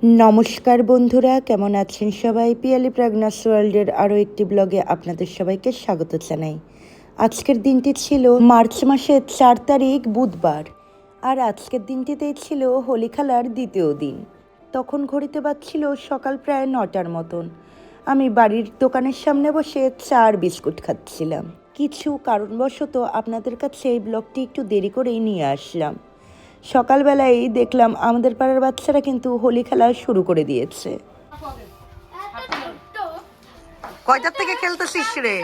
নমস্কার বন্ধুরা, কেমন আছেন সবাই? পিয়ালি প্রেগন্যান্স ওয়ার্ল্ডের আরও একটি ব্লগে আপনাদের সবাইকে স্বাগত জানাই। আজকের দিনটি ছিল মার্চ মাসের 4 তারিখ বুধবার, আর আজকের দিনটিতেই ছিল হোলি খেলার দ্বিতীয় দিন। তখন ঘড়িতে বাজছিল সকাল প্রায় 9টার মতন। আমি বাড়ির দোকানের সামনে বসে চা আর বিস্কুট খাচ্ছিলাম। কিছু কারণবশত আপনাদের কাছে এই ব্লগটি একটু দেরি করেই নিয়ে আসলাম। সকালবেলায় দেখলাম আমাদের পাড়ার বাচ্চারা কিন্তু হোলি খেলা শুরু করে দিয়েছে। কয়টার থেকে খেলতেছিস রে?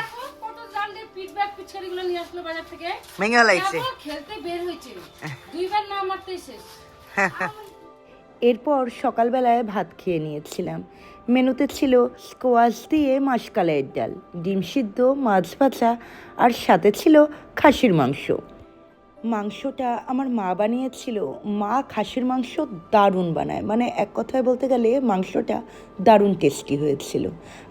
এরপর সকালবেলায় ভাত খেয়ে নিয়েছিলাম। মেনুতে ছিল স্কোয়াশ দিয়ে মাসকালাইয়ের ডাল, ডিম সিদ্ধ, মাছ ভাজা, আর সাথে ছিল খাসির মাংস। মাংসটা আমার মা বানিয়েছিল। মা খাসির মাংস দারুণ বানায়, মানে এক কথায় বলতে গেলে মাংসটা দারুণ টেস্টি হয়েছিল।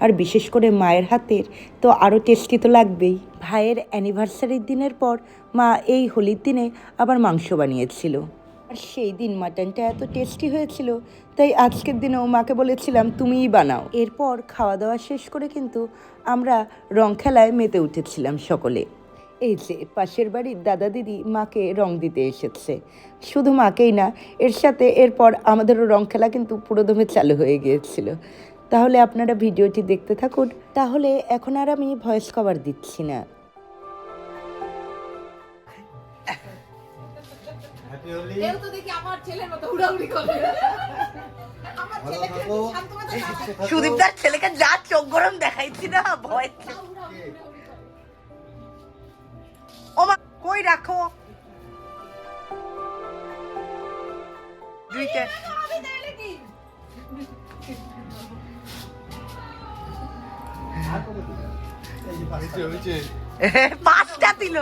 আর বিশেষ করে মায়ের হাতের তো আরও টেস্টি তো লাগবেই। ভাইয়ের অ্যানিভার্সারির দিনের পর মা এই হোলির দিনে আবার মাংস বানিয়েছিল, আর সেই দিন মাটনটা এত টেস্টি হয়েছিল, তাই আজকের দিনেও মাকে বলেছিলাম তুমিই বানাও। এরপর খাওয়া দাওয়া শেষ করে কিন্তু আমরা রং খেলায় মেতে উঠেছিলাম সকলে। এই যে পাশের বাড়ির দাদা দিদি মাকে রং দিতে এসেছে। শুধু মাকেই না, এর সাথে এরপর আমাদেরও রং খেলা কিন্তু পুরোদমে চালু হয়ে গিয়েছিল। তাহলে আপনারা ভিডিওটি দেখতে থাকুন। তাহলে এখন আর আমি ভয়েস কভার দিচ্ছি না। সুদীপদার ছেলেকে যা চোখ গরম দেখাইছি না, ভয়। ওমা কই রাখো পাঁচটা দিল।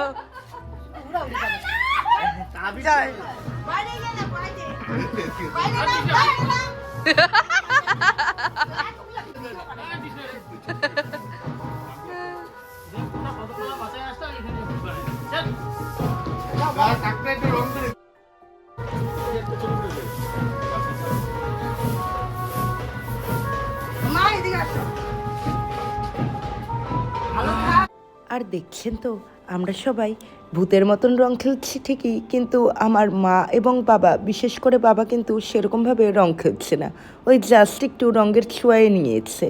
আর দেখছেন তো আমরা সবাই ভূতের মতন রং খেলছি ঠিকই, কিন্তু আমার মা এবং বাবা, বিশেষ করে বাবা কিন্তু সেরকমভাবে রং খেলছে না, ওই জাস্ট একটু রঙের ছোঁয়ায় নিয়েছে।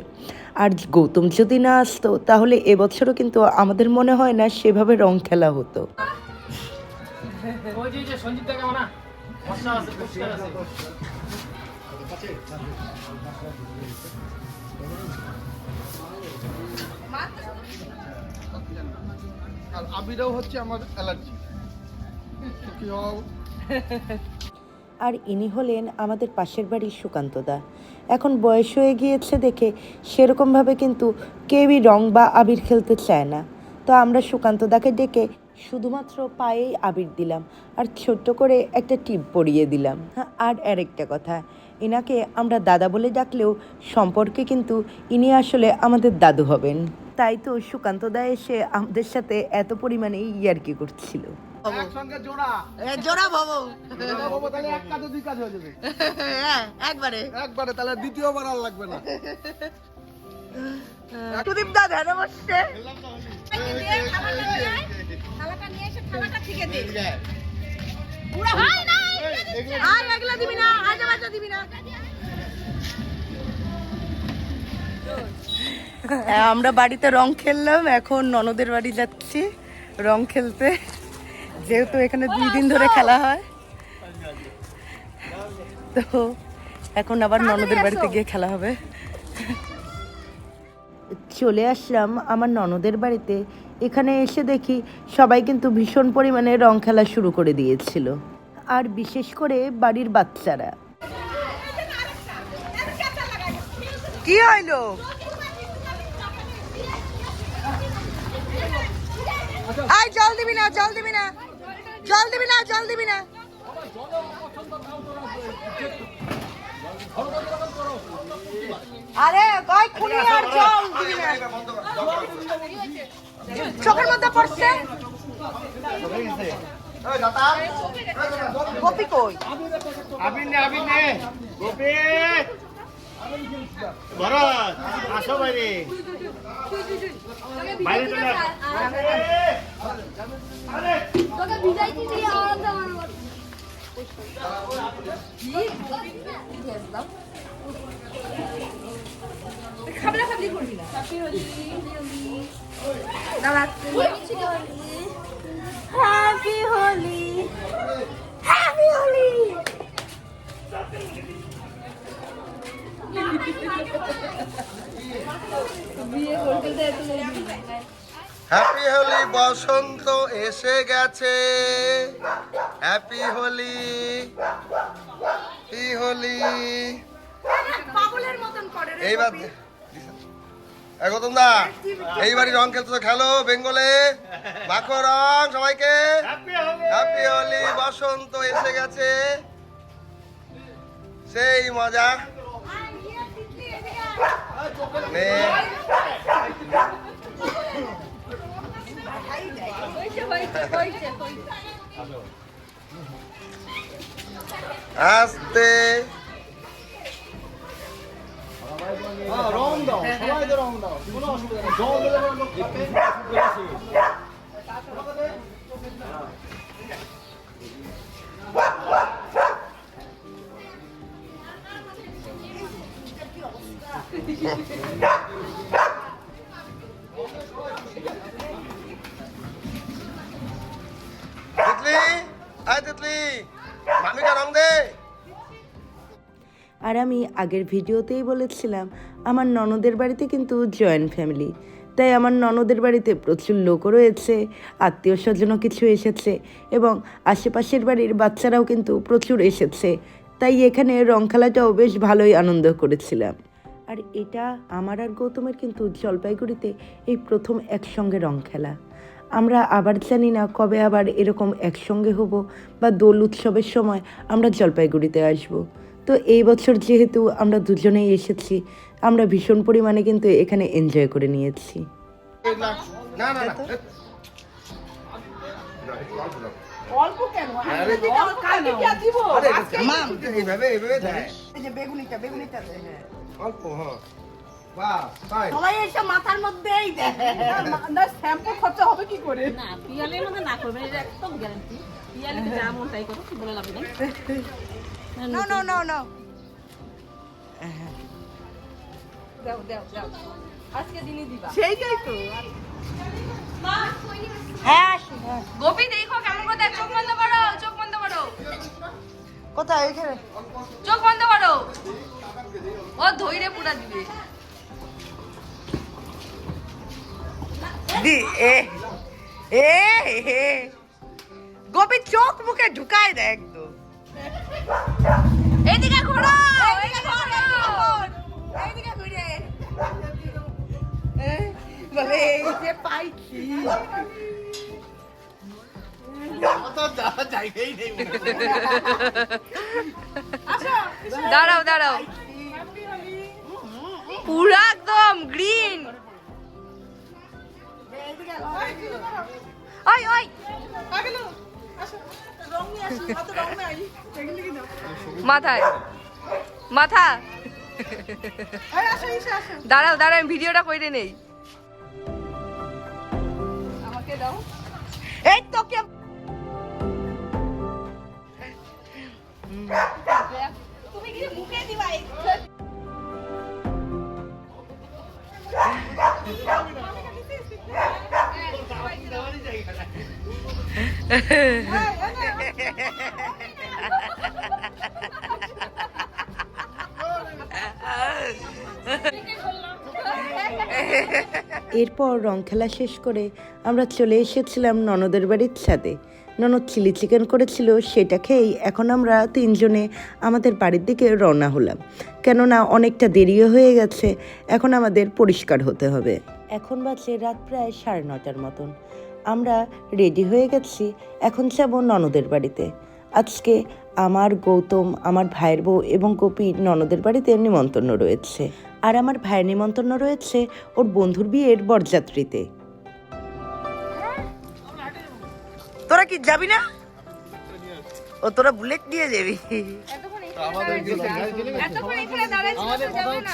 আর গৌতম যদি না আসতো তাহলে এবছরও কিন্তু আমাদের মনে হয় না সেভাবে রং খেলা হতো। আর আবিরাও হচ্ছে আমার অ্যালার্জি। আর ইনি হলেন আমাদের পাশের বাড়ির সুকান্তদা। এখন বয়স হয়ে গিয়েছে দেখে সেরকমভাবে কিন্তু কেউই রং বা আবির খেলতে চায় না। তো আমরা সুকান্তদাকে ডেকে শুধুমাত্র পায়েই আবির দিলাম, আর ছোট্ট করে একটা টিপ পরিয়ে দিলাম। হ্যাঁ, আর আরেকটা কথা, এনাকে আমরা দাদা বলে ডাকলেও সম্পর্কে কিন্তু ইনি আসলে আমাদের দাদু হবেন। তাই তো সুকান্তদা এসে আমাদের সাথে এত পরিমাণে ইয়ার্কি করছিল। একবারে তাহলে দ্বিতীয়বার আর লাগবে না। আমরা বাড়িতে রং খেললাম, এখন ননদের বাড়ি যাচ্ছি রং খেলতে, যেহেতু এখানে 2 দিন ধরে খেলা হয়। তো এখন আবার ননদের বাড়িতে গিয়ে খেলা হবে। চলে আসলাম আমার ননদের বাড়িতে। এখানে এসে দেখি সবাই কিন্তু ভীষণ পরিমাণে রং খেলা শুরু করে দিয়েছিল, আর বিশেষ করে বাড়ির বাচ্চারা। কি হইলো? আয় জল দিবি না, জল দিবি না, জল দিবি না, জল দিবি না। আরে কই খুনি আর জল দিবি না, চোখের মধ্যে পড়ছে। গোপী কই? আবির নে গোপী। ভরত আসো বাইরে বাইরে চলে আসো। তোকে বিদায় দিতে আওয়াজ আমার খাবলা খাবলি করবি না হ্যাপি হোলি হ্যাপি হোলি বিয়ে করতে দেয় তো হ্যাপি হোলি, বসন্ত এসে গেছে। Happy Holi, happy Holi. পাগলের মতন করে রে এইবার তোমরা এইবারই রং খেলতে খেলো বেঙ্গলে, মাখো রং সবাইকে। হ্যাপি হোলি, বসন্ত এসে গেছে, সেই মজা। নে। আস্তে রং দাও, সবাই রং দাও, কোনো অসুবিধা নেই। জল দিলে আমার লোক খাবে। তিতলি, আয় তিতলি, মামিকা রং দে। আর আমি আগের ভিডিওতেই বলেছিলাম আমার ননদের বাড়িতে কিন্তু জয়েন্ট ফ্যামিলি, তাই আমার ননদের বাড়িতে প্রচুর লোকও রয়েছে, আত্মীয় স্বজনও কিছু এসেছে এবং আশেপাশের বাড়ির বাচ্চারাও কিন্তু প্রচুর এসেছে, তাই এখানে রং খেলাটাও বেশ ভালোই আনন্দ করেছিলাম। আর এটা আমার আর গৌতমের কিন্তু জলপাইগুড়িতে এই প্রথম একসঙ্গে রং খেলা। আমরা আবার জানি না কবে আবার এরকম একসঙ্গে হব বা দোল উৎসবের সময় আমরা জলপাইগুড়িতে আসব। তো এই বছর যেহেতু আমরা দুজনেই এসেছি, আমরা ভীষণ পরিমাণে কিন্তু এখানে এনজয় করে নিয়েছি। না না না, অল্প কেন কালকে কি আর দিব এইভাবে এইভাবে ধরে। এই যে বেগুনিটা দে, হ্যাঁ অল্প, হ্যাঁ, বাস তাই। সবাই এসে মাথার মধ্যেই দেয় না, শ্যাম্পু খরচা হবে কি করে? না পিয়ালের মধ্যে না করবেন, এটা একদম গ্যারান্টি। পিয়ালিতে যা মন তাই করো, বলে লাভ নেই। নো নো নো নো, দাও দাও দাও, আজকে দিনই দিবা। সেইটাই তো। গোপী দেখো কেমন কথা, চোখ বন্ধ করো, চোখ বন্ধ করো, কোথায় এখানে? চোখ বন্ধ করো, ও ধইরে পুরা দিবে। গোপী চোখ মুখে ঢুকায় দেয় একদম। এইদিকে ঘোরো, এইদিকে ঘোরো, এইদিকে ঘুরে বলে এই যে পাইছি। দাঁড়াও দাঁড়াও, পুরা একদম গ্রিন। ওই ওই মাথায় মাথা, দাঁড়াও দাঁড়াও, আমি ভিডিওটা কইরে নেই। আমাকে দাও। এই তো কে তুমি কি মুখে দিবা? এরপর রং খেলা শেষ করে আমরা চলে এসেছিলাম ননদের বাড়ির ছাদে। ননদ চিলি চিকেন করেছিল, সেটা খেয়েই এখন আমরা তিনজনে আমাদের বাড়ির দিকে রওনা হলাম, কেননা অনেকটা দেরিও হয়ে গেছে, এখন আমাদের পরিষ্কার হতে হবে। এখন বাজে রাত প্রায় 9:30 মতন। আমরা রেডি হয়ে গেছি, এখন যাব ননদের বাড়িতে। আজকে আমার, গৌতম, আমার ভাইয়ের বউ এবং গোপীর ননদের বাড়িতে নিমন্ত্রণ রয়েছে, আর আমার ভাইয়ের নিমন্ত্রণ রয়েছে ওর বন্ধুর বিয়ের বরযাত্রীতে। তোরা কি যাবি না? ও তোরা বুলেট নিয়ে যাবি? এতক্ষণ এখানে দাঁড়ায় ছিল, যাবে না?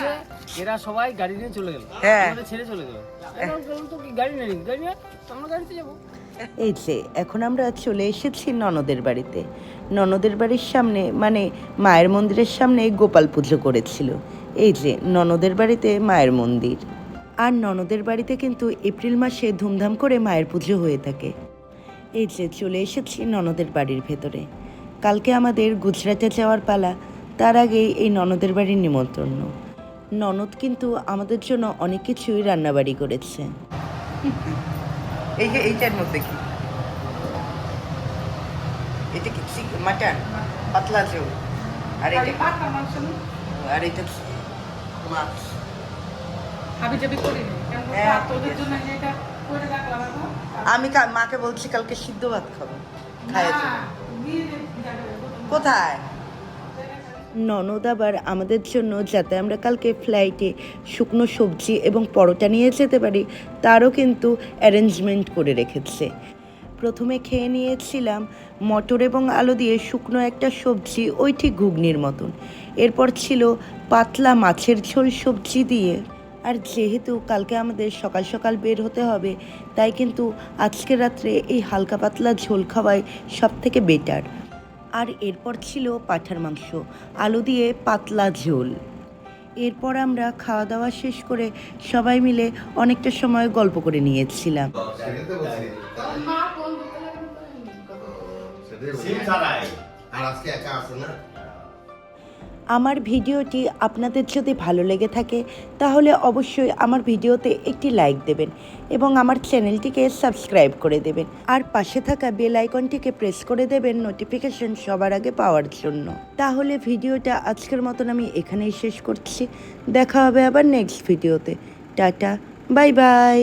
এরা সবাই গাড়ি নিয়ে চলে গেল, হ্যাঁ। আমাদের ছেড়ে চলে গেল। এখন বললাম তো কি গাড়ি নেই, গাড়ি নেই, তো আমরা গাড়িতে যাবো। এই যে এখন আমরা চলে এসেছি ননদের বাড়িতে। ননদের বাড়ির সামনে মানে মায়ের মন্দিরের সামনে গোপাল পুজো করেছিল। এই যে ননদের বাড়িতে মায়ের মন্দির। আর ননদের বাড়িতে কিন্তু এপ্রিল মাসে ধুমধাম করে মায়ের পুজো হয়ে থাকে। এই যে চলে এসেছি ননদের বাড়ির ভেতরে। কালকে আমাদের গুজরাটে যাওয়ার পালা, তার আগেই এই ননদের বাড়ির নিমন্ত্রণ। ননদ কিন্তু আমাদের জন্য অনেক কিছুই রান্নাবাড়ি করেছে। এইটার মধ্যে কি এটা কি মাটন পাতলা ঝোল, আর এটা আর এটা মাছ। হ্যাঁ, আমি মাকে বলছি কালকে সিদ্ধ ভাত খাবো, খাইয়ে দেবো। কোথায় ননদ আবার আমাদের জন্য, যাতে আমরা কালকে ফ্লাইটে শুকনো সবজি এবং পরোটা নিয়ে যেতে পারি, তারও কিন্তু অ্যারেঞ্জমেন্ট করে রেখেছে। প্রথমে খেয়ে নিয়েছিলাম মটর এবং আলু দিয়ে শুকনো একটা সবজি, ওই ঠিক ঘুগনির মতন। এরপর ছিল পাতলা মাছের ঝোল সবজি দিয়ে। আর যেহেতু কালকে আমাদের সকাল সকাল বের হতে হবে, তাই কিন্তু আজকে রাত্রে এই হালকা পাতলা ঝোল খাওয়াই সব থেকে বেটার। আর এরপর ছিল পাঁঠার মাংস, আলু দিয়ে পাতলা ঝোল। এরপর আমরা খাওয়া দাওয়া শেষ করে সবাই মিলে অনেকটা সময় গল্প করে নিয়েছিলাম। আর আজকে একা আছে না। আমার ভিডিওটি আপনাদের যদি ভালো লেগে থাকে তাহলে অবশ্যই আমার ভিডিওতে একটি লাইক দেবেন এবং আমার চ্যানেলটিকে সাবস্ক্রাইব করে দেবেন। আর পাশে থাকা বেল আইকনটিকে প্রেস করে দেবেন নোটিফিকেশন সবার আগে পাওয়ার জন্য। তাহলে ভিডিওটা আজকের মতন আমি এখানেই শেষ করছি। দেখা হবে আবার নেক্সট ভিডিওতে। Tata, bye bye.